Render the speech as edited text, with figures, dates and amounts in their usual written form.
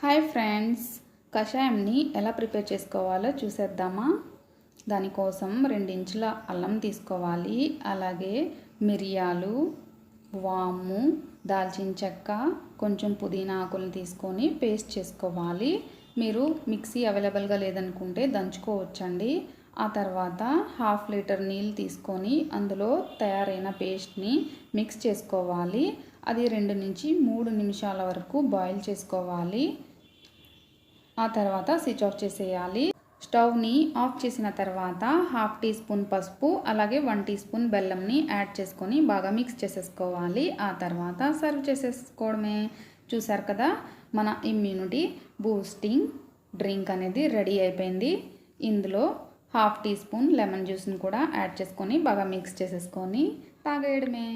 Hi friends, కషాయంని ఎలా prepare చేసుకోవాలో చూసేద్దామా. దానికోసం 2 ఇంచుల అల్లం తీసుకోవాలి. అలాగే మిరియాలు, వాము, దాల్చిన చెక్క, కొంచెం పుదీనా ఆకులను తీసుకొని పేస్ట్ చేసుకోవాలి. మీరు మిక్సీ అవైలబుల్గా లేదనుకుంటే దంచుకోవచ్చండి. ఆ తర్వాత 1/2 లీటర్ నీళ్ళు తీసుకొని అందులో తయారైన పేస్ట్ని మిక్స్ చేసుకోవాలి. అది 2 నుంచి 3 నిమిషాల వరకు బాయిల్ చేసుకోవాలి. ఆ తర్వాత స్విచ్ ఆఫ్ చేసేయాలి. స్టవ్ని ఆఫ్ చేసిన తర్వాత 1/2 టీ స్పూన్ పసుపు, అలాగే 1 టీ స్పూన్ బెల్లంని యాడ్ చేసుకొని బాగా మిక్స్ చేసేసుకోవాలి. ఆ తర్వాత సర్వ్ చేసేసుకోవడమే. చూసారు కదా, మన ఇమ్యూనిటీ బూస్టింగ్ డ్రింక్ అనేది రెడీ అయిపోయింది. ఇందులో 1/2 టీ స్పూన్ లెమన్ జ్యూస్ని కూడా యాడ్ చేసుకొని బాగా మిక్స్ చేసేసుకొని తాగేయడమే.